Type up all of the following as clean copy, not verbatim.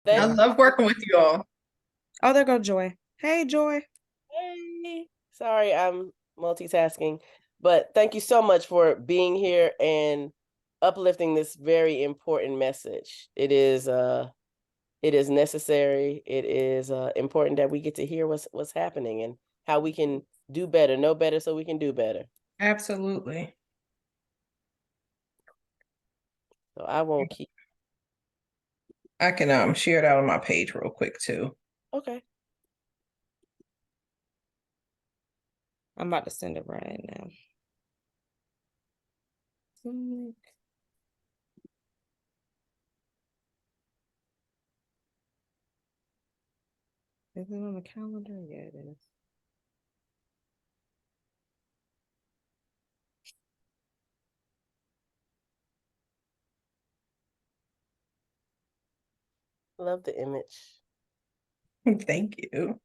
I Thank love working with you all. Oh, there go Joy. Hey, Joy. Hey. Sorry, I'm multitasking, but thank you so much for being here and uplifting this very important message. It is necessary. It is important that we get to hear what's happening and how we can do better, know better so we can do better. Absolutely. So I won't keep. I can share it out on my page real quick too. Okay. I'm about to send it right now. Is it on the calendar? Yeah, it is. Love the image. Thank you.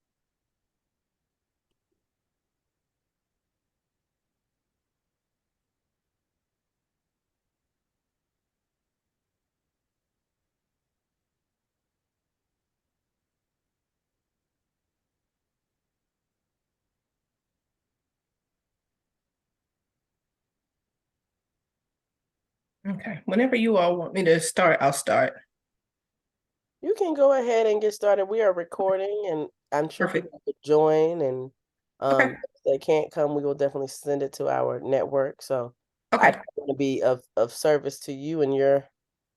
Okay. Whenever you all want me to start, I'll start. You can go ahead and get started. We are recording, and I'm sure Perfect. people could join. And Okay. if they can't come, we will definitely send it to our network. So I Okay. want to be of service to you and your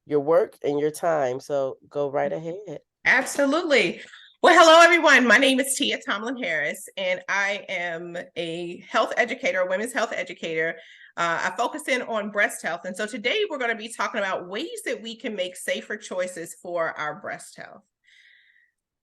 work and your time. So go right ahead. Absolutely. Well, hello, everyone. My name is Tiah Tomlin-Harris, and I am a health educator, a women's health educator. I focus in on breast health. And so today we're going to be talking about ways that we can make safer choices for our breast health.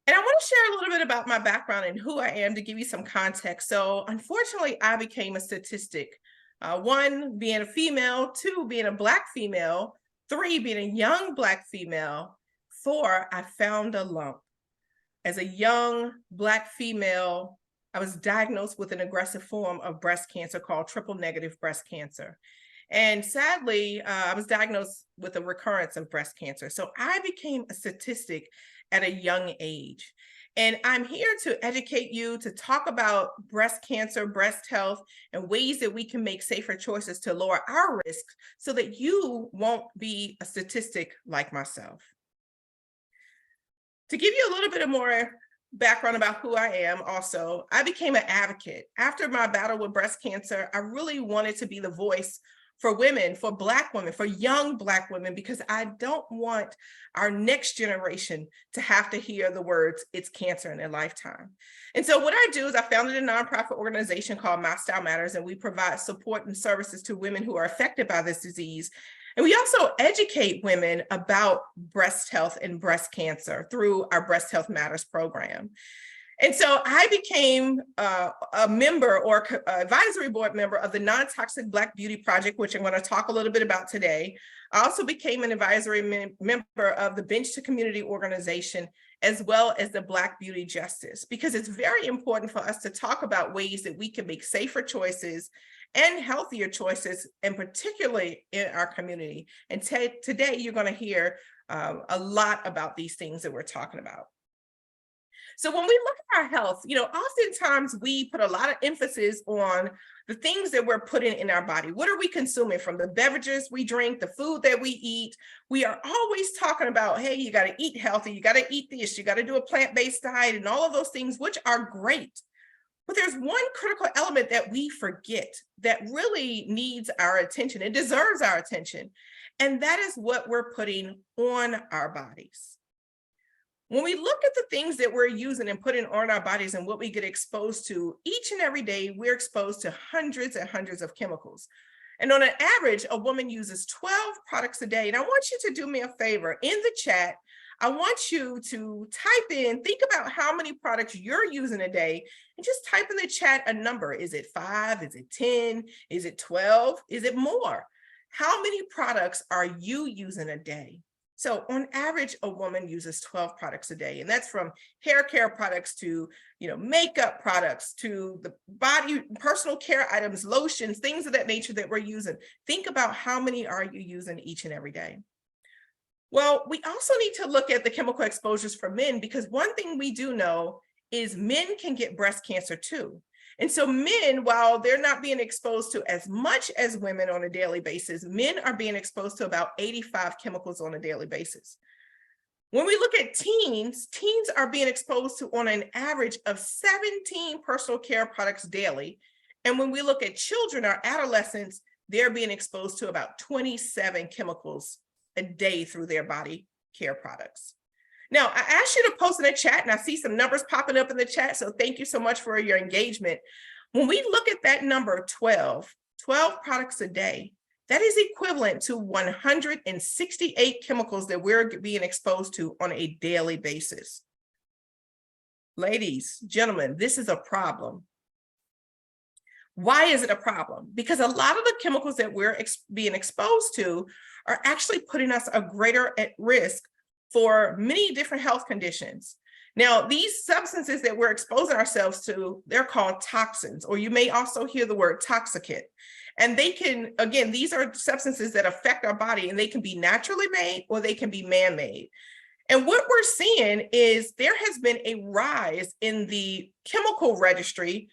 And I want to share a little bit about my background and who I am to give you some context. So unfortunately, I became a statistic. One, being a female, two, being a Black female, three, being a young Black female, four, I found a lump. As a young Black female, I was diagnosed with an aggressive form of breast cancer called triple negative breast cancer. And sadly, I was diagnosed with a recurrence of breast cancer. So I became a statistic at a young age. And I'm here to educate you, to talk about breast cancer, breast health, and ways that we can make safer choices to lower our risk so that you won't be a statistic like myself. To give you a little bit of more background about who I am also, I became an advocate. After my battle with breast cancer, I really wanted to be the voice for women, for Black women, for young Black women, because I don't want our next generation to have to hear the words, it's cancer in their lifetime. And so what I do is I founded a nonprofit organization called My Style Matters, and we provide support and services to women who are affected by this disease. And we also educate women about breast health and breast cancer through our Breast Health Matters program. And so I became a member or advisory board member of the Non-Toxic Black Beauty Project, which I'm going to talk a little bit about today. I also became an advisory member of the Bench to Community organization, as well as the Black Beauty Justice, because it's very important for us to talk about ways that we can make safer choices and healthier choices, and particularly in our community. And today you're going to hear a lot about these things that we're talking about. So when we look at our health, oftentimes we put a lot of emphasis on the things that we're putting in our body. What are we consuming? From the beverages we drink, the food that we eat. We are always talking about, hey, you got to eat healthy, you got to eat this, you got to do a plant-based diet, and all of those things, which are great. But there's one critical element that we forget that really needs our attention. It deserves our attention. And that is what we're putting on our bodies. When we look at the things that we're using and putting on our bodies and what we get exposed to, each and every day, we're exposed to hundreds and hundreds of chemicals. And on an average, a woman uses 12 products a day. And I want you to do me a favor. In the chat, I want you to type in, think about how many products you're using a day, and just type in the chat a number. Is it 5? Is it 10? Is it 12? Is it more? How many products are you using a day? So on average, a woman uses 12 products a day, and that's from hair care products to, makeup products to the body, personal care items, lotions, things of that nature that we're using. Think about how many are you using each and every day. Well, we also need to look at the chemical exposures for men, because one thing we do know is men can get breast cancer too. And so men, while they're not being exposed to as much as women on a daily basis, men are being exposed to about 85 chemicals on a daily basis. When we look at teens, teens are being exposed to on an average of 17 personal care products daily. And when we look at children or adolescents, they're being exposed to about 27 chemicals a day through their body care products. Now, I asked you to post in the chat, and I see some numbers popping up in the chat, so thank you so much for your engagement. When we look at that number, 12 products a day, that is equivalent to 168 chemicals that we're being exposed to on a daily basis. Ladies, gentlemen, this is a problem. Why is it a problem? Because a lot of the chemicals that we're being exposed to are actually putting us a greater at risk for many different health conditions. Now, these substances that we're exposing ourselves to, they're called toxins, or you may also hear the word toxicant. And they can, again, these are substances that affect our body, and they can be naturally made or they can be man-made. And what we're seeing is there has been a rise in the chemical registry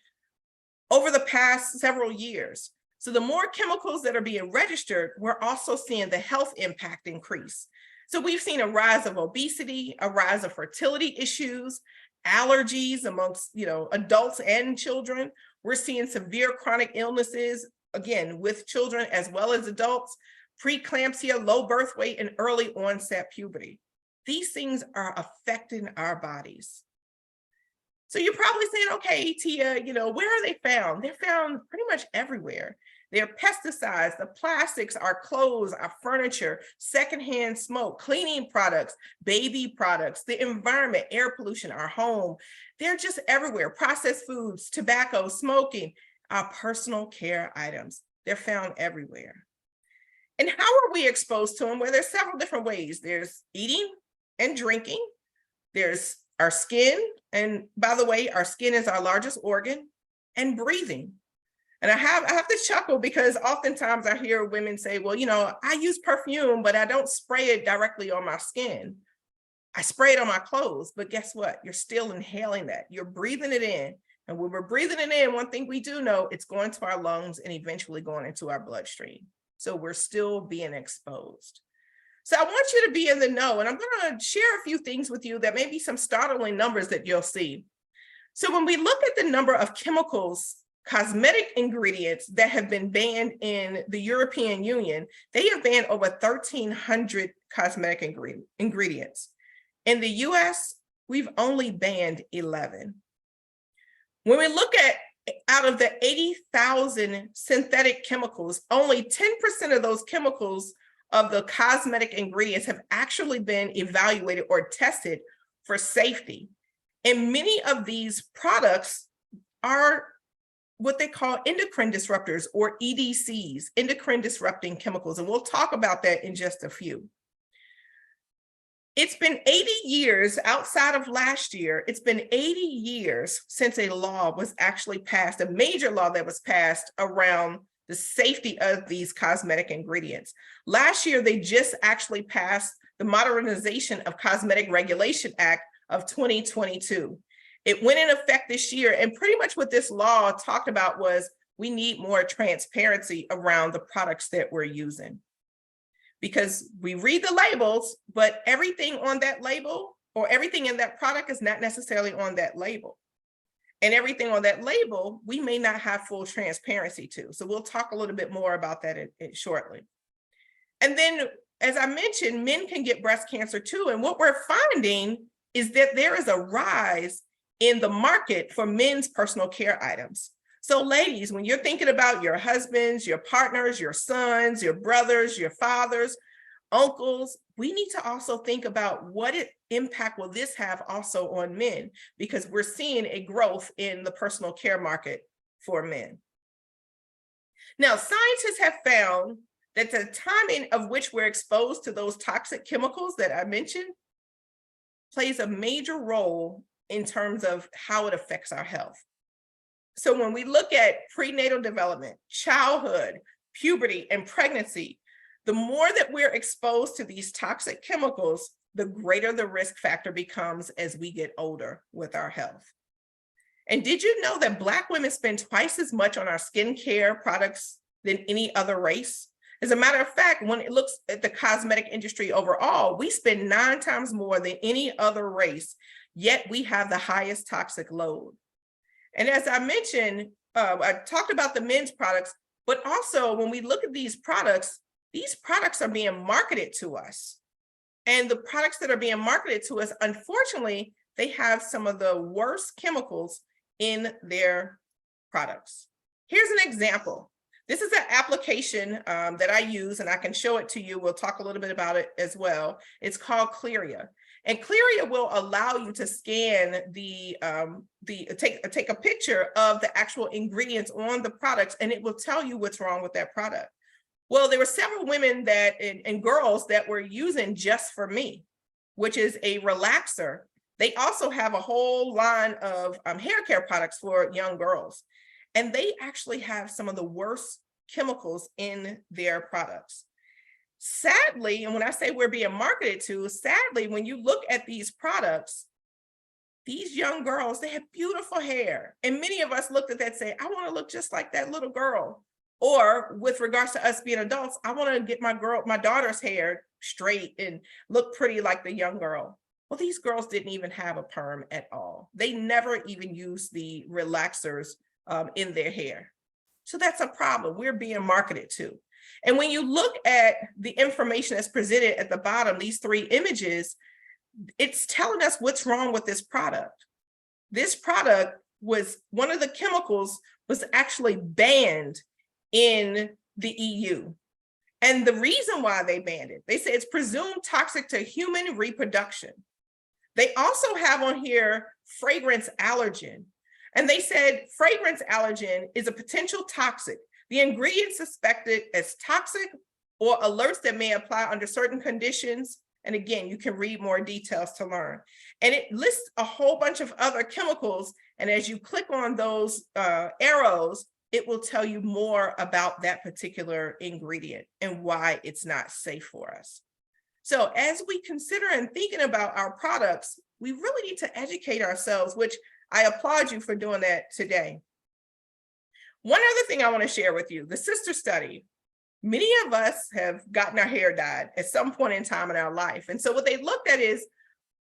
over the past several years. So the more chemicals that are being registered, we're also seeing the health impact increase. So we've seen a rise of obesity, a rise of fertility issues, allergies amongst, adults and children. We're seeing severe chronic illnesses, again, with children as well as adults, preeclampsia, low birth weight, and early onset puberty. These things are affecting our bodies. So you're probably saying, okay, Tia, where are they found? They're found pretty much everywhere. They're pesticides, the plastics, our clothes, our furniture, secondhand smoke, cleaning products, baby products, the environment, air pollution, our home. They're just everywhere. Processed foods, tobacco, smoking, our personal care items. They're found everywhere. And how are we exposed to them? Well, there's several different ways. There's eating and drinking. There's our skin. And by the way, our skin is our largest organ, and breathing. And I have to chuckle because oftentimes I hear women say, well, I use perfume, but I don't spray it directly on my skin. I spray it on my clothes, but guess what? You're still inhaling that. You're breathing it in. And when we're breathing it in, one thing we do know, it's going to our lungs and eventually going into our bloodstream. So we're still being exposed. So I want you to be in the know, and I'm going to share a few things with you that may be some startling numbers that you'll see. So when we look at the number of chemicals, cosmetic ingredients that have been banned in the European Union, they have banned over 1,300 cosmetic ingredients. In the US, we've only banned 11. When we look at out of the 80,000 synthetic chemicals, only 10% of those chemicals of the cosmetic ingredients have actually been evaluated or tested for safety. And many of these products are what they call endocrine disruptors, or EDCs, endocrine disrupting chemicals. And we'll talk about that in just a few. It's been 80 years outside of last year. It's been 80 years since a law was actually passed, a major law that was passed around the safety of these cosmetic ingredients. Last year, they just actually passed the Modernization of Cosmetic Regulation Act of 2022. It went in effect this year, and pretty much what this law talked about was we need more transparency around the products that we're using. Because we read the labels, but everything on that label or everything in that product is not necessarily on that label. And everything on that label, we may not have full transparency to. So we'll talk a little bit more about that shortly. And then, as I mentioned, men can get breast cancer too. And what we're finding is that there is a rise in the market for men's personal care items. So ladies, when you're thinking about your husbands, your partners, your sons, your brothers, your fathers, uncles, we need to also think about what impact will this have also on men, because we're seeing a growth in the personal care market for men. Now, scientists have found that the timing of which we're exposed to those toxic chemicals that I mentioned plays a major role in terms of how it affects our health. So when we look at prenatal development, childhood, puberty, and pregnancy, The more that we're exposed to these toxic chemicals, the greater the risk factor becomes as we get older with our health. And did you know that Black women spend twice as much on our skincare products than any other race? As a matter of fact, when it looks at the cosmetic industry overall, we spend 9 times more than any other race, yet we have the highest toxic load. And as I mentioned, I talked about the men's products, but also when we look at these products are being marketed to us. And the products that are being marketed to us, unfortunately, they have some of the worst chemicals in their products. Here's an example. This is an application that I use, and I can show it to you. We'll talk a little bit about it as well. It's called Clearia. And Clearia will allow you to scan take a picture of the actual ingredients on the products, and it will tell you what's wrong with that product. Well, there were several women that and girls that were using Just For Me, which is a relaxer. They also have a whole line of hair care products for young girls. And they actually have some of the worst chemicals in their products. Sadly, and when I say we're being marketed to, sadly, when you look at these products, these young girls, they have beautiful hair. And many of us looked at that and say, I want to look just like that little girl. Or with regards to us being adults, I want to get my daughter's hair straight and look pretty like the young girl. Well, these girls didn't even have a perm at all. They never even used the relaxers in their hair. So that's a problem we're being marketed to. And when you look at the information that's presented at the bottom, these 3 images, it's telling us what's wrong with this product. This product was, one of the chemicals was actually banned in the EU. And the reason why they banned it, they say it's presumed toxic to human reproduction. They also have on here fragrance allergen. And they said fragrance allergen is a potential toxic. The ingredient suspected as toxic or alerts that may apply under certain conditions. And again, you can read more details to learn. And it lists a whole bunch of other chemicals. And as you click on those arrows, it will tell you more about that particular ingredient and why it's not safe for us. So as we consider and thinking about our products, we really need to educate ourselves, which I applaud you for doing that today. One other thing I want to share with you, the sister study. Many of us have gotten our hair dyed at some point in time in our life. And so what they looked at is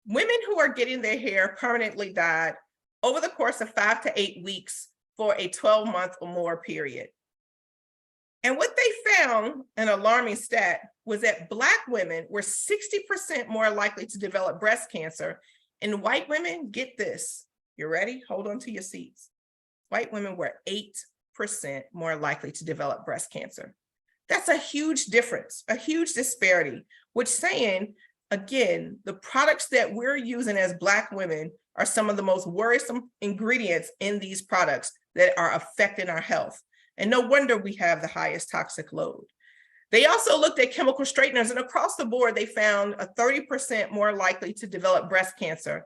women who are getting their hair permanently dyed over the course of 5 to 8 weeks for a 12-month or more period. And what they found, an alarming stat, was that Black women were 60% more likely to develop breast cancer, and white women, get this, you ready? Hold on to your seats. White women were 8% more likely to develop breast cancer. That's a huge difference, a huge disparity, which saying, again, the products that we're using as Black women are some of the most worrisome ingredients in these products that are affecting our health. And no wonder we have the highest toxic load. They also looked at chemical straighteners, and across the board, they found a 30% more likely to develop breast cancer.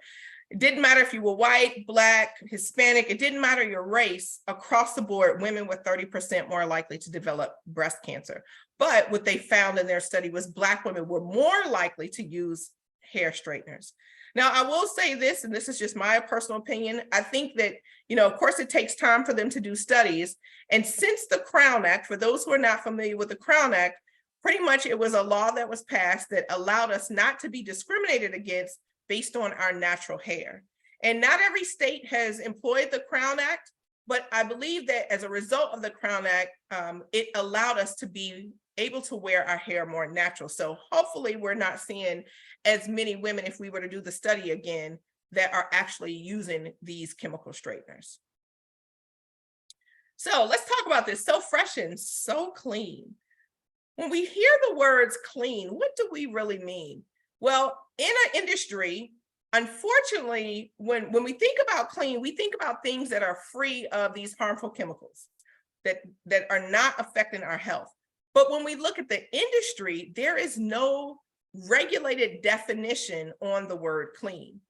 It didn't matter if you were white, Black, Hispanic, it didn't matter your race. Across the board, women were 30% more likely to develop breast cancer. But what they found in their study was Black women were more likely to use hair straighteners. Now, I will say this, and this is just my personal opinion. I think that, of course, it takes time for them to do studies. And since the Crown Act, for those who are not familiar with the Crown Act, pretty much it was a law that was passed that allowed us not to be discriminated against based on our natural hair. And not every state has employed the Crown Act, but I believe that as a result of the Crown Act, it allowed us to be able to wear our hair more natural. So hopefully we're not seeing as many women, if we were to do the study again, that are actually using these chemical straighteners. So let's talk about this. So fresh and so clean. When we hear the words clean, what do we really mean? Well, in an industry, unfortunately, when we think about clean, we think about things that are free of these harmful chemicals that are not affecting our health. But when we look at the industry, there is no regulated definition on the word clean.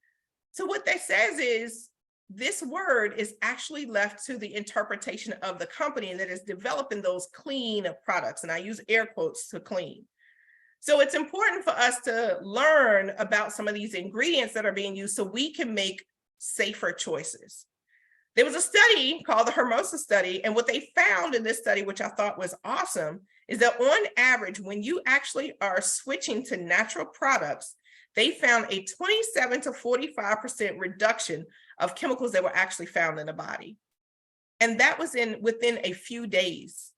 So what that says is this word is actually left to the interpretation of the company that is developing those clean products. And I use air quotes to clean. So it's important for us to learn about some of these ingredients that are being used so we can make safer choices. There was a study called the Hermosa study, and what they found in this study, which I thought was awesome, is that on average, when you actually are switching to natural products, they found a 27 to 45% reduction of chemicals that were actually found in the body. And that was within a few days.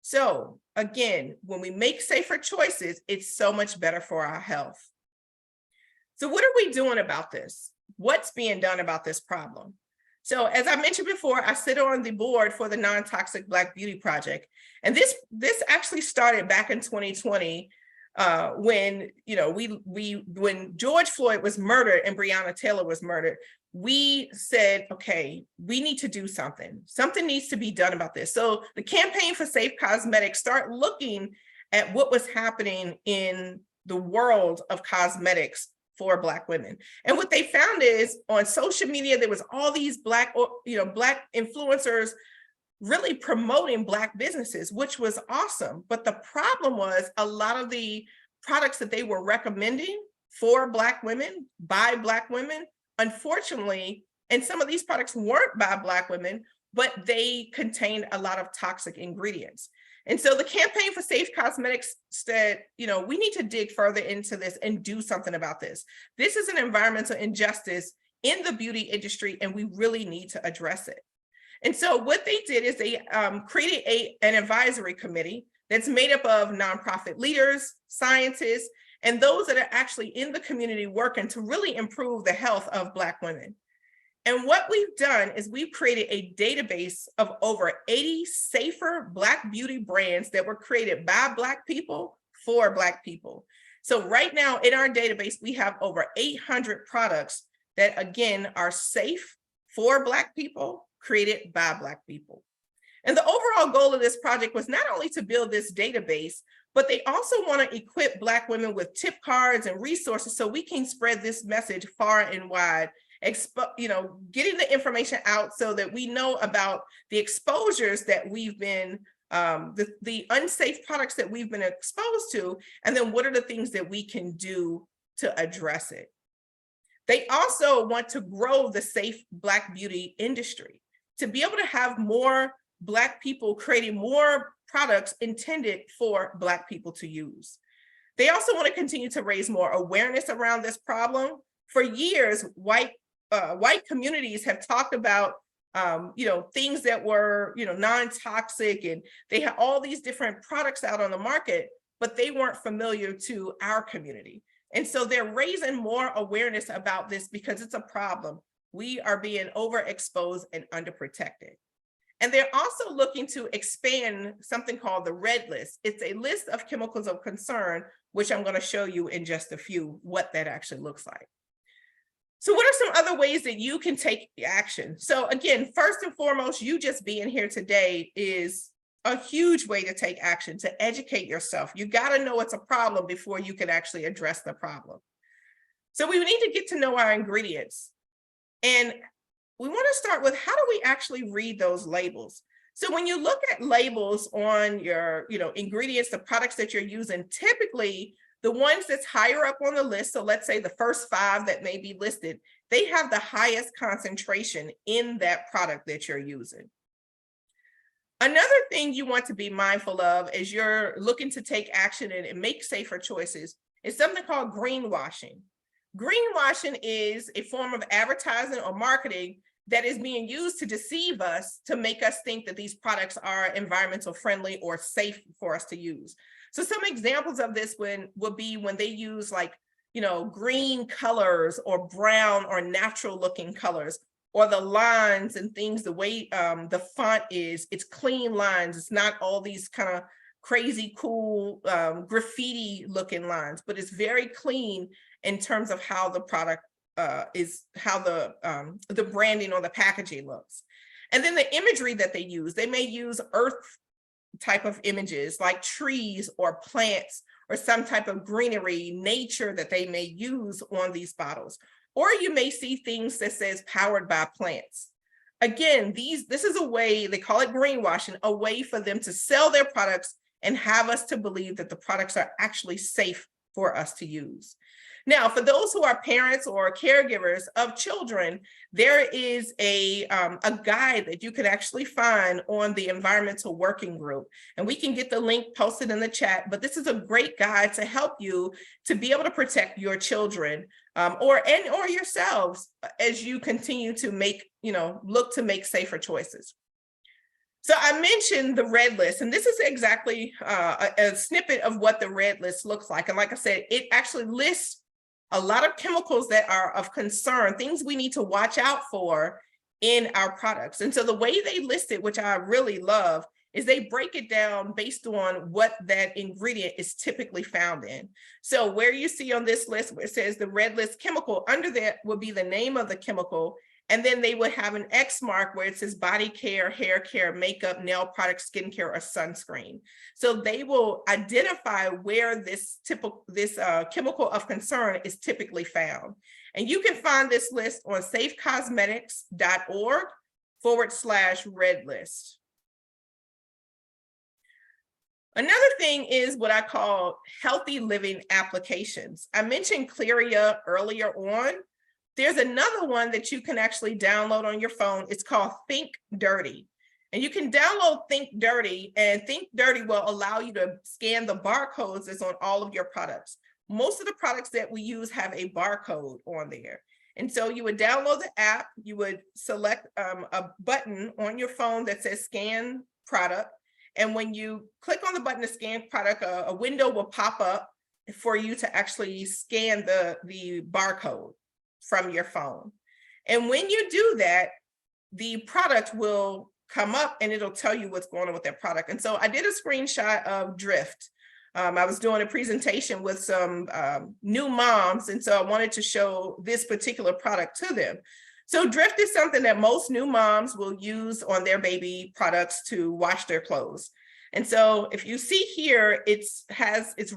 So again, when we make safer choices, it's so much better for our health. So what are we doing about this? What's being done about this problem? So as I mentioned before, I sit on the board for the Non-Toxic Black Beauty Project. And this actually started back in 2020 when, when George Floyd was murdered and Breonna Taylor was murdered. We said, okay, we need to do something. Something needs to be done about this. So the Campaign for Safe Cosmetics started looking at what was happening in the world of cosmetics for Black women. And what they found is on social media, there was all these Black influencers really promoting Black businesses, which was awesome. But the problem was a lot of the products that they were recommending for Black women, by Black women, unfortunately, and some of these products weren't by Black women, but they contained a lot of toxic ingredients. And so the Campaign for Safe Cosmetics said, we need to dig further into this and do something about this. This is an environmental injustice in the beauty industry, and we really need to address it. And so what they did is they created an advisory committee that's made up of nonprofit leaders, scientists, and those that are actually in the community working to really improve the health of Black women. And what we've done is we've created a database of over 80 safer Black beauty brands that were created by Black people for Black people. So right now in our database, we have over 800 products that, again, are safe for Black people, created by Black people. And the overall goal of this project was not only to build this database, but they also want to equip Black women with tip cards and resources so we can spread this message far and wide, getting the information out so that we know about the exposures that we've been, the unsafe products that we've been exposed to, and then what are the things that we can do to address it. They also want to grow the safe Black beauty industry, to be able to have more Black people creating more products intended for Black people to use. They also want to continue to raise more awareness around this problem. For years, white communities have talked about things that were non-toxic, and they have all these different products out on the market, but they weren't familiar to our community. And so they're raising more awareness about this because it's a problem. We are being overexposed and underprotected. And they're also looking to expand something called the Red List. It's a list of chemicals of concern, which I'm going to show you in just a few what that actually looks like. So what are some other ways that you can take action? So again, first and foremost, you just being here today is a huge way to take action, to educate yourself. You got to know it's a problem before you can actually address the problem. So we need to get to know our ingredients. And we want to start with, how do we actually read those labels? So when you look at labels on your ingredients, the products that you're using, typically the ones that's higher up on the list, so let's say the first 5 that may be listed, they have the highest concentration in that product that you're using. Another thing you want to be mindful of as you're looking to take action and make safer choices is something called greenwashing. Greenwashing is a form of advertising or marketing that is being used to deceive us, to make us think that these products are environmental friendly or safe for us to use. So some examples of this would be when they use green colors or brown or natural looking colors, or the lines and things, the way the font is, it's clean lines. It's not all these kind of crazy cool graffiti looking lines, but it's very clean in terms of how the product is, how the branding or the packaging looks. And then the imagery that they use, they may use earth type of images like trees or plants or some type of greenery, nature that they may use on these bottles. or you may see things that says powered by plants. Again, this is a way, they call it greenwashing, a way for them to sell their products and have us to believe that the products are actually safe for us to use. Now, for those who are parents or caregivers of children, there is a guide that you can actually find on the Environmental Working Group. And we can get the link posted in the chat, but this is a great guide to help you to be able to protect your children or yourselves as you continue to make, look to make safer choices. So I mentioned the red list, and this is exactly a snippet of what the red list looks like. And like I said, it actually lists a lot of chemicals that are of concern, things we need to watch out for in our products. And so the way they list it, which I really love, is they break it down based on what that ingredient is typically found in. So where you see on this list where it says the red list chemical, under that will be the name of the chemical. And then they would have an X mark where it says body care, hair care, makeup, nail product, skincare, or sunscreen. So they will identify where this chemical of concern is typically found. And you can find this list on safecosmetics.org/red list. Another thing is what I call healthy living applications. I mentioned Clearia earlier on. There's another one that you can actually download on your phone. It's called Think Dirty. And you can download Think Dirty, and Think Dirty will allow you to scan the barcodes that's on all of your products. Most of the products that we use have a barcode on there. And so you would download the app, you would select a button on your phone that says Scan Product. And when you click on the button to scan product, a window will pop up for you to actually scan the barcode from your phone. And when you do that, the product will come up and it'll tell you what's going on with that product. And so I did a screenshot of Drift. I was doing a presentation with some new moms, and so I wanted to show this particular product to them. So Drift is something that most new moms will use on their baby products to wash their clothes. And so if you see here, it's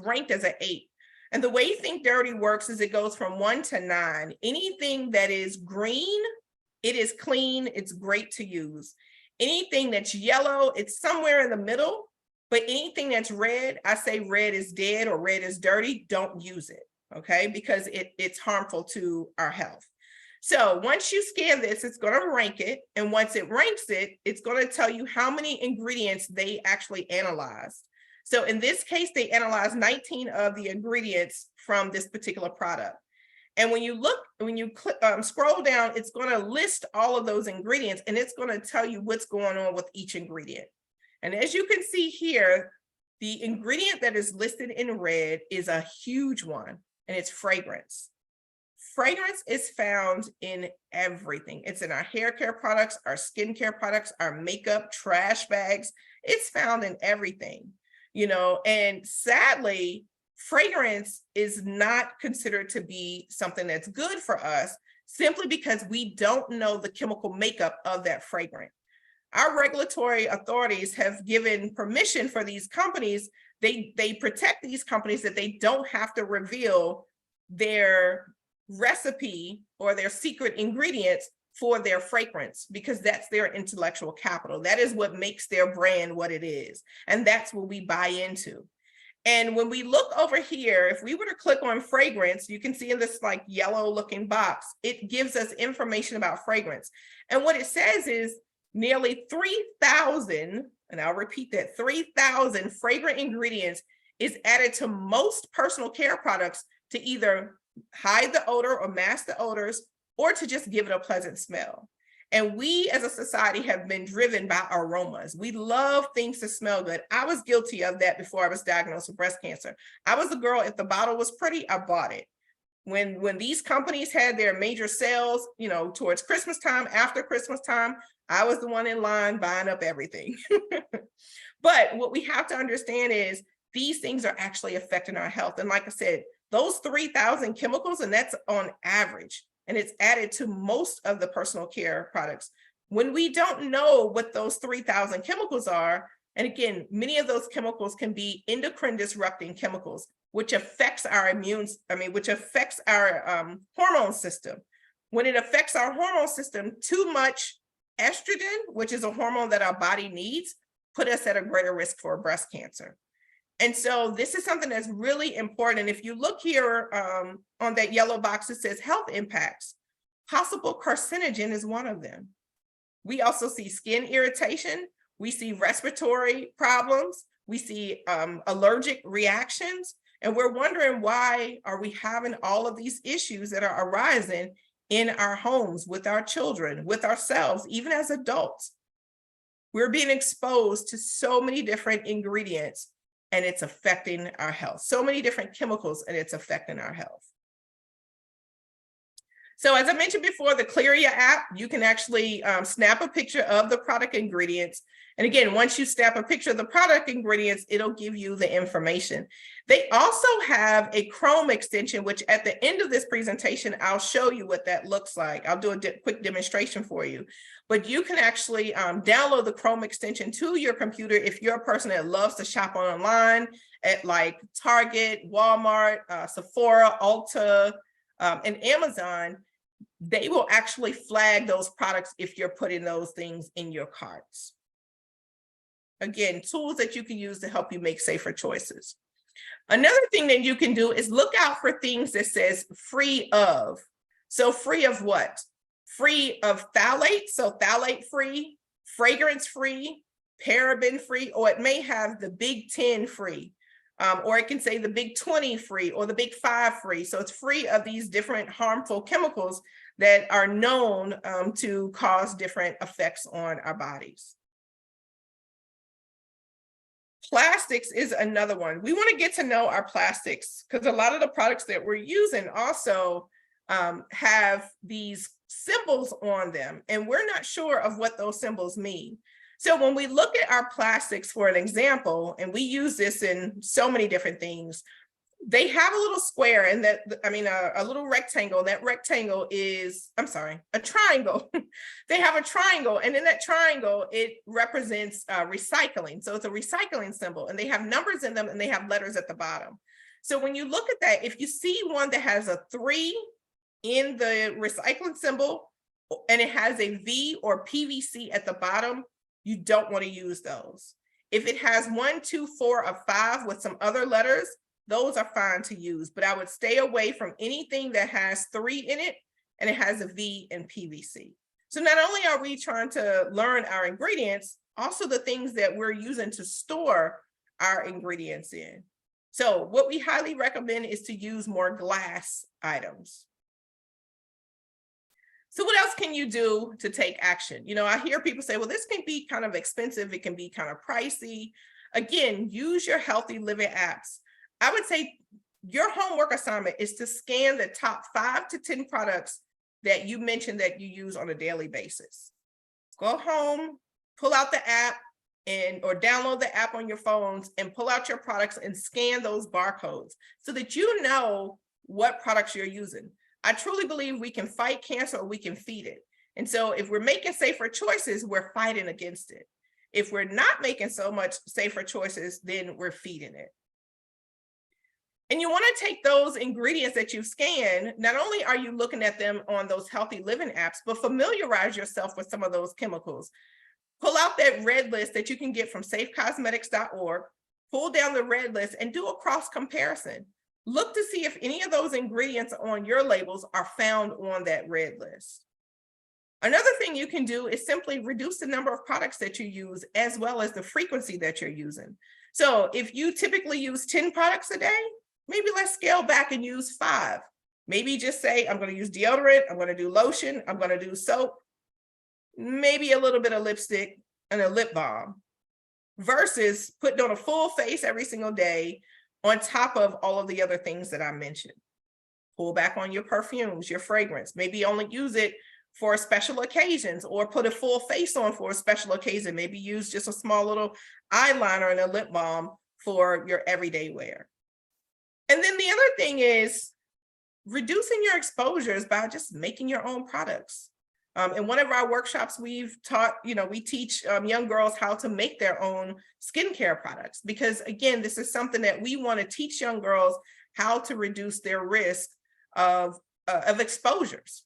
ranked as an 8. And the way Think Dirty works is it goes from 1 to 9. Anything that is green, it is clean, it's great to use. Anything that's yellow, it's somewhere in the middle. But anything that's red, I say red is dead or red is dirty, don't use it, okay? Because it's harmful to our health. So once you scan this, it's going to rank it. And once it ranks it, it's going to tell you how many ingredients they actually analyzed. So in this case, they analyzed 19 of the ingredients from this particular product. And when you scroll down, it's going to list all of those ingredients, and it's going to tell you what's going on with each ingredient. And as you can see here, the ingredient that is listed in red is a huge one, and it's fragrance. Fragrance is found in everything. It's in our hair care products, our skincare products, our makeup, trash bags. It's found in everything, and sadly, fragrance is not considered to be something that's good for us simply because we don't know the chemical makeup of that fragrance. Our regulatory authorities have given permission for these companies. They protect these companies that they don't have to reveal their recipe or their secret ingredients for their fragrance, because that's their intellectual capital. That is what makes their brand what it is. And that's what we buy into. And when we look over here, if we were to click on fragrance, you can see in this like yellow looking box, it gives us information about fragrance. And what it says is nearly 3,000, and I'll repeat that, 3,000 fragrant ingredients is added to most personal care products to either hide the odor or mask the odors, or to just give it a pleasant smell. And we as a society have been driven by aromas. We love things to smell good. I was guilty of that before I was diagnosed with breast cancer. I was the girl, if the bottle was pretty, I bought it. When these companies had their major sales, towards Christmas time, after Christmas time, I was the one in line buying up everything. But what we have to understand is these things are actually affecting our health. And like I said, those 3,000 chemicals, and that's on average, and it's added to most of the personal care products. When we don't know what those 3,000 chemicals are, and again, many of those chemicals can be endocrine disrupting chemicals, which affects our hormone system. When it affects our hormone system, too much estrogen, which is a hormone that our body needs, put us at a greater risk for breast cancer. And so this is something that's really important. And if you look here on that yellow box, it says health impacts. Possible carcinogen is one of them. We also see skin irritation. We see respiratory problems. We see allergic reactions. And we're wondering, why are we having all of these issues that are arising in our homes, with our children, with ourselves, even as adults? We're being exposed to so many different ingredients, and it's affecting our health. So many different chemicals, and it's affecting our health. So as I mentioned before, the Clearia app, you can actually snap a picture of the product ingredients. And again, once you snap a picture of the product ingredients, it'll give you the information. They also have a Chrome extension, which at the end of this presentation, I'll show you what that looks like. I'll do a quick demonstration for you. But you can actually download the Chrome extension to your computer if you're a person that loves to shop online at like Target, Walmart, Sephora, Ulta, and Amazon. They will actually flag those products if you're putting those things in your carts. Again, tools that you can use to help you make safer choices. Another thing that you can do is look out for things that says free of. So free of what? Free of phthalate, so phthalate free, fragrance free, paraben free, or it may have the big 10 free. Or it can say the big 20 free or the big 5 free. So it's free of these different harmful chemicals that are known to cause different effects on our bodies. Plastics is another one. We want to get to know our plastics, because a lot of the products that we're using also have these symbols on them, and we're not sure of what those symbols mean. So when we look at our plastics, for an example, and we use this in so many different things, they have a little square, and that, I mean, a little rectangle. That rectangle is, I'm sorry, a triangle. They have a triangle, and in that triangle, it represents recycling. So it's a recycling symbol, and they have numbers in them, and they have letters at the bottom. So when you look at that, if you see one that has a 3 in the recycling symbol, and it has a V or PVC at the bottom, you don't want to use those. If it has 1, 2, 4, or 5 with some other letters, those are fine to use, but I would stay away from anything that has 3 in it and it has a V and PVC. So not only are we trying to learn our ingredients, also the things that we're using to store our ingredients in. So what we highly recommend is to use more glass items. So what else can you do to take action? You know, I hear people say, well, this can be kind of expensive. It can be kind of pricey. Again, use your healthy living apps. I would say your homework assignment is to scan the top 5 to 10 products that you mentioned that you use on a daily basis. Go home, pull out the app or download the app on your phones and pull out your products and scan those barcodes so that you know what products you're using. I truly believe we can fight cancer or we can feed it. And so if we're making safer choices, we're fighting against it. If we're not making so much safer choices, then we're feeding it. And you want to take those ingredients that you scan, not only are you looking at them on those healthy living apps, but familiarize yourself with some of those chemicals. Pull out that red list that you can get from safecosmetics.org, pull down the red list and do a cross comparison. Look to see if any of those ingredients on your labels are found on that red list. Another thing you can do is simply reduce the number of products that you use as well as the frequency that you're using. So if you typically use 10 products a day, maybe let's scale back and use 5. Maybe just say, I'm going to use deodorant, I'm going to do lotion, I'm going to do soap, maybe a little bit of lipstick and a lip balm, versus putting on a full face every single day on top of all of the other things that I mentioned. Pull back on your perfumes, your fragrance, maybe only use it for special occasions or put a full face on for a special occasion. Maybe use just a small little eyeliner and a lip balm for your everyday wear. And then the other thing is reducing your exposures by just making your own products. In one of our workshops, we've taught, we teach young girls how to make their own skincare products, because again, this is something that we want to teach young girls how to reduce their risk of exposures.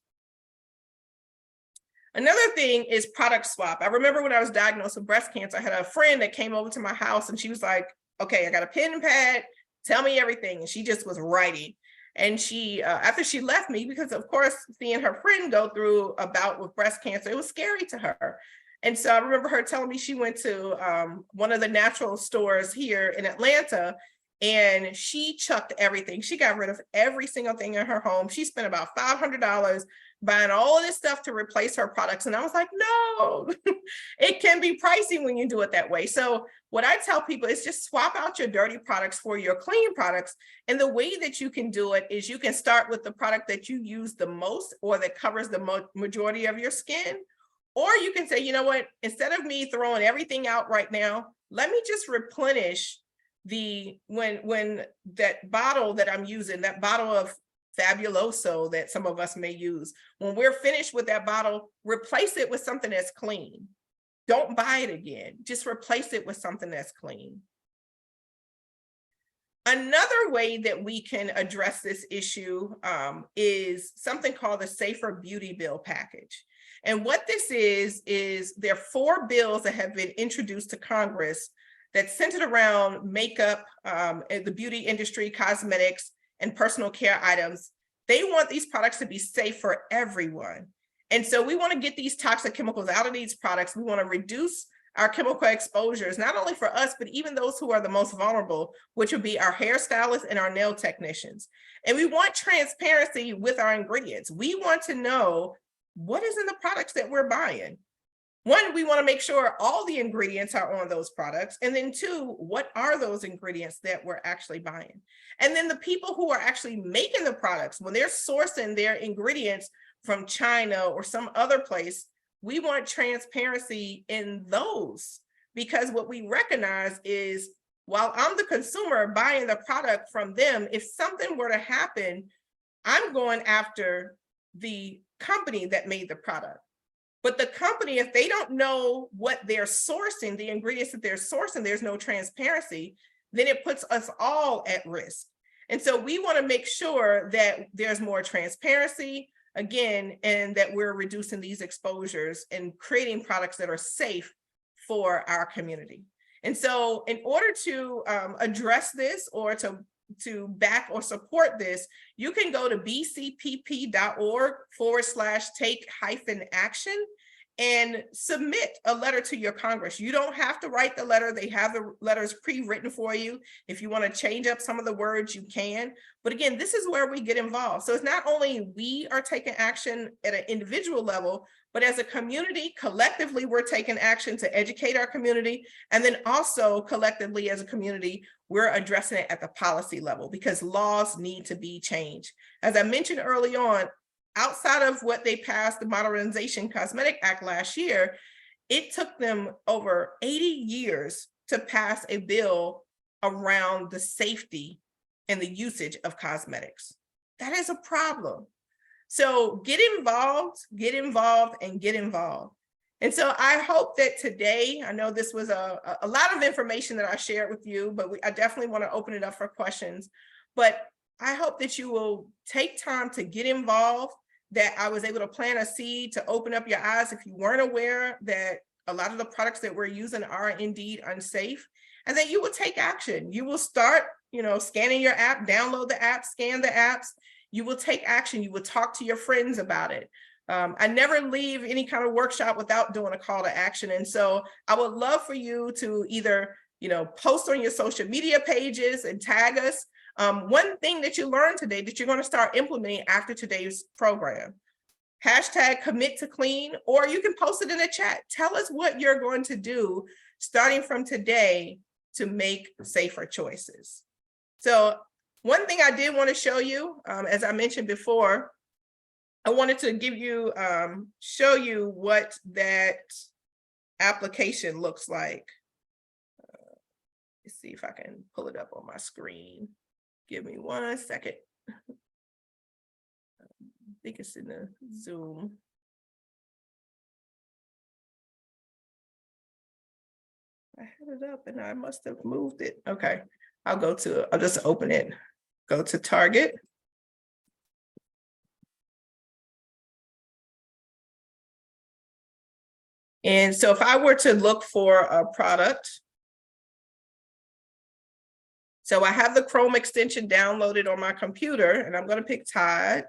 Another thing is product swap. I remember when I was diagnosed with breast cancer, I had a friend that came over to my house and she was like, okay, I got a pen and pad, tell me everything. And she just was writing. And she, after she left me, because of course, seeing her friend go through a bout with breast cancer, it was scary to her. And so I remember her telling me she went to one of the natural stores here in Atlanta and she chucked everything. She got rid of every single thing in her home. She spent about $500 buying all of this stuff to replace her products. And I was like, no, it can be pricey when you do it that way. So what I tell people is just swap out your dirty products for your clean products. And the way that you can do it is you can start with the product that you use the most or that covers the majority of your skin. Or you can say, you know what, instead of me throwing everything out right now, let me just replenish when that bottle that I'm using, that bottle of Fabuloso that some of us may use, when we're finished with that bottle, replace it with something that's clean. Don't buy it again, just replace it with something that's clean. Another way that we can address this issue is something called the Safer Beauty Bill package. And what this is there are 4 bills that have been introduced to Congress that's centered around makeup, the beauty industry, cosmetics, and personal care items. They want these products to be safe for everyone. And so we want to get these toxic chemicals out of these products. We want to reduce our chemical exposures, not only for us, but even those who are the most vulnerable, which would be our hairstylists and our nail technicians. And we want transparency with our ingredients. We want to know what is in the products that we're buying. One, we want to make sure all the ingredients are on those products. And then 2, what are those ingredients that we're actually buying? And then the people who are actually making the products, when they're sourcing their ingredients from China or some other place, we want transparency in those, because what we recognize is while I'm the consumer buying the product from them, if something were to happen, I'm going after the company that made the product. But the company, if they don't know what they're sourcing, the ingredients that they're sourcing, there's no transparency, then it puts us all at risk. And so we want to make sure that there's more transparency, again, and that we're reducing these exposures and creating products that are safe for our community. And so in order to address this or to back or support this, you can go to bcpp.org/take-action and submit a letter to your Congress. You don't have to write the letter. They have the letters pre-written for you. If you want to change up some of the words, you can. But again, this is where we get involved. So it's not only we are taking action at an individual level, but as a community, collectively, we're taking action to educate our community. And then also collectively as a community, we're addressing it at the policy level because laws need to be changed. As I mentioned early on, outside of what they passed, the Modernization Cosmetic Act last year, it took them over 80 years to pass a bill around the safety and the usage of cosmetics. That is a problem. So get involved, and get involved. And so I hope that today, I know this was a lot of information that I shared with you, but I definitely want to open it up for questions. But I hope that you will take time to get involved, that I was able to plant a seed to open up your eyes if you weren't aware that a lot of the products that we're using are indeed unsafe, and that you will take action. You will start, scanning your app, download the app, scan the apps. You will take action. You will talk to your friends about it. I never leave any kind of workshop without doing a call to action. And so I would love for you to either, post on your social media pages and tag us. One thing that you learned today that you're going to start implementing after today's program, #commit-to-clean, or you can post it in the chat. Tell us what you're going to do starting from today to make safer choices. So one thing I did want to show you, as I mentioned before, I wanted to give you, show you what that application looks like. Let's see if I can pull it up on my screen. Give me 1 second. I think it's in the Zoom. I had it up and I must have moved it. Okay, I'll just open it. Go to Target. And so if I were to look for a product, so I have the Chrome extension downloaded on my computer, and I'm going to pick Tide.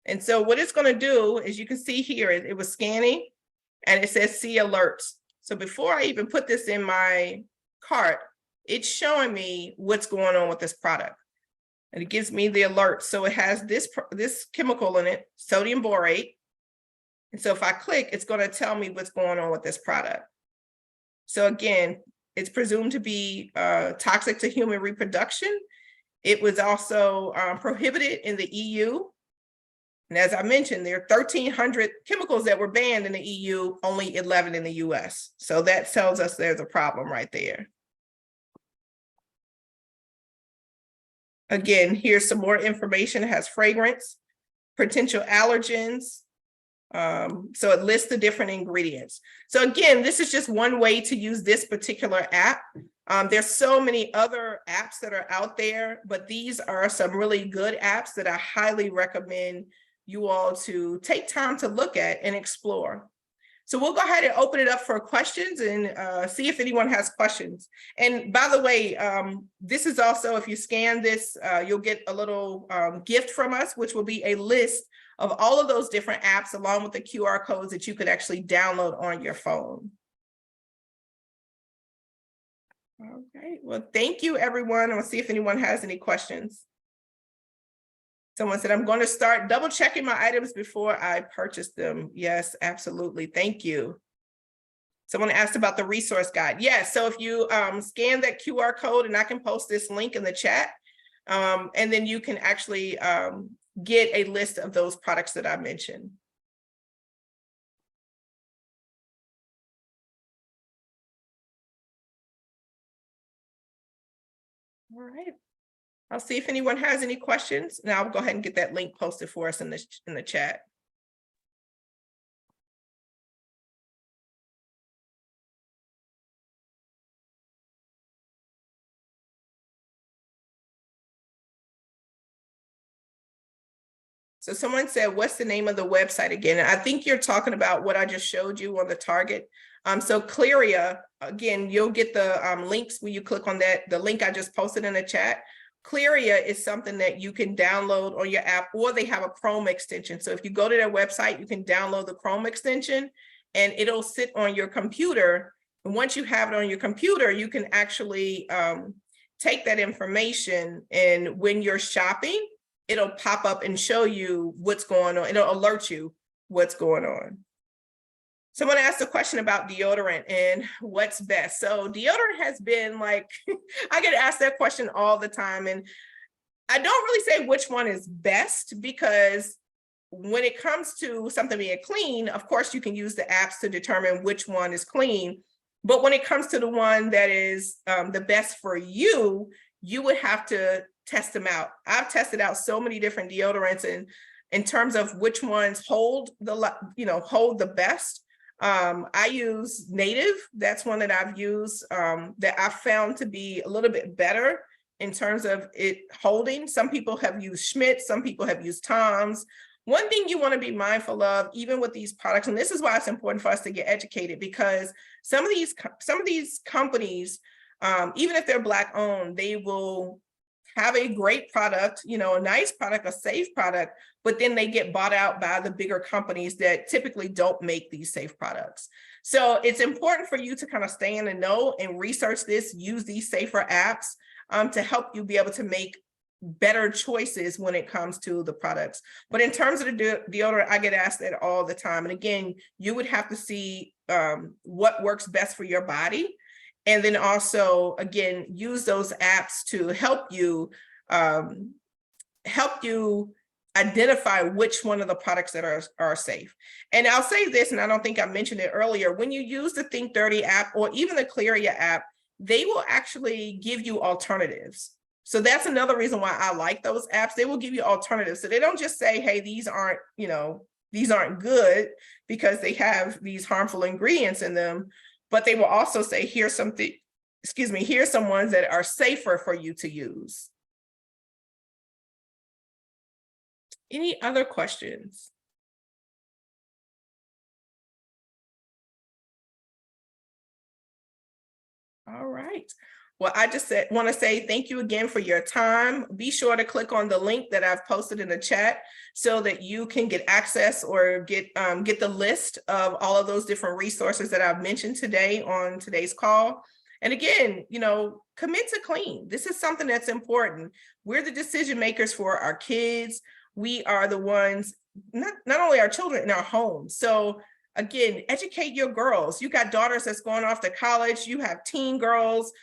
And so what it's going to do is, you can see here, it was scanning and it says see alerts. So before I even put this in my cart, it's showing me what's going on with this product. And it gives me the alert. So it has this chemical in it, sodium borate. And so if I click, it's going to tell me what's going on with this product. So again, it's presumed to be toxic to human reproduction. It was also prohibited in the EU. And as I mentioned, there are 1,300 chemicals that were banned in the EU, only 11 in the US. So that tells us there's a problem right there. Again, here's some more information. It has fragrance, potential allergens. So it lists the different ingredients. So again, this is just one way to use this particular app. There's so many other apps that are out there, but these are some really good apps that I highly recommend you all to take time to look at and explore. So we'll go ahead and open it up for questions and see if anyone has questions. And by the way, this is also, if you scan this, you'll get a little gift from us, which will be a list of all of those different apps, along with the QR codes that you could actually download on your phone. All right, well, thank you, everyone. We'll see if anyone has any questions. Someone said, I'm going to start double checking my items before I purchase them. Yes, absolutely. Thank you. Someone asked about the resource guide. Yes, so if you scan that QR code, and I can post this link in the chat, and then you can actually get a list of those products that I mentioned. All right. I'll see if anyone has any questions, and I'll go ahead and get that link posted for us in the chat. So someone said, what's the name of the website again? I think you're talking about what I just showed you on the target. So Cleria, again, you'll get the links when you click on that, the link I just posted in the chat. Cleria is something that you can download on your app, or they have a Chrome extension. So if you go to their website, you can download the Chrome extension and it'll sit on your computer. And once you have it on your computer, you can actually take that information, and when you're shopping, it'll pop up and show you what's going on. It'll alert you what's going on. Someone asked a question about deodorant and what's best. So deodorant has been like, I get asked that question all the time. And I don't really say which one is best, because when it comes to something being clean, of course, you can use the apps to determine which one is clean. But when it comes to the one that is the best for you, you would have to test them out. I've tested out so many different deodorants, and in terms of which ones hold the best. I use Native. That's one that I've used that I found to be a little bit better in terms of it holding. Some people have used Schmidt, some people have used Tom's. One thing you want to be mindful of, even with these products, and this is why it's important for us to get educated, because some of these companies, even if they're Black owned, they will have a great product, a nice product, a safe product, but then they get bought out by the bigger companies that typically don't make these safe products. So it's important for you to kind of stay in the know and research this, use these safer apps to help you be able to make better choices when it comes to the products. But in terms of the deodorant, I get asked that all the time. And again, you would have to see what works best for your body. And then also, again, use those apps to help you identify which one of the products that are safe. And I'll say this, and I don't think I mentioned it earlier, when you use the Think Dirty app or even the Cleria app, they will actually give you alternatives. So that's another reason why I like those apps. They will give you alternatives. So they don't just say, hey, these aren't good because they have these harmful ingredients in them, but they will also say, here's some ones that are safer for you to use. Any other questions? All right. Well, I just want to say thank you again for your time. Be sure to click on the link that I've posted in the chat so that you can get access or get the list of all of those different resources that I've mentioned today on today's call. And again, commit to clean. This is something that's important. We're the decision makers for our kids. We are the ones, not only our children in our homes. So again, educate your girls. You got daughters that's going off to college. You have teen girls.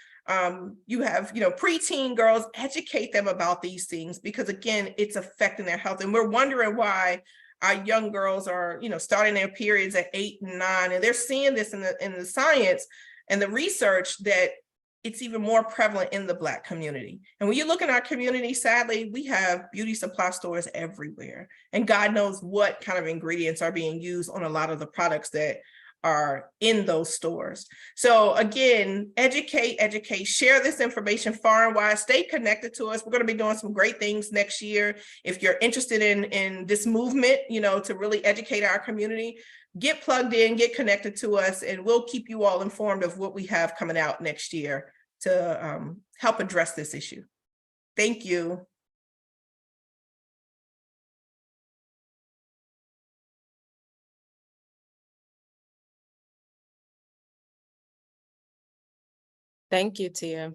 You have, preteen girls. Educate them about these things because again, it's affecting their health. And we're wondering why our young girls are, starting their periods at 8 and 9, and they're seeing this in the science and the research that it's even more prevalent in the Black community. And when you look in our community, sadly, we have beauty supply stores everywhere. And God knows what kind of ingredients are being used on a lot of the products that are in those stores. So again, educate, share this information far and wide, stay connected to us. We're going to be doing some great things next year. If you're interested in this movement, to really educate our community, get plugged in, get connected to us, and we'll keep you all informed of what we have coming out next year to help address this issue. Thank you. Thank you, Tiah.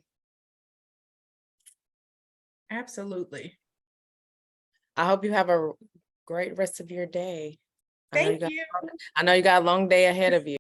Absolutely. I hope you have a great rest of your day. Thank you. I know you got a long day ahead of you.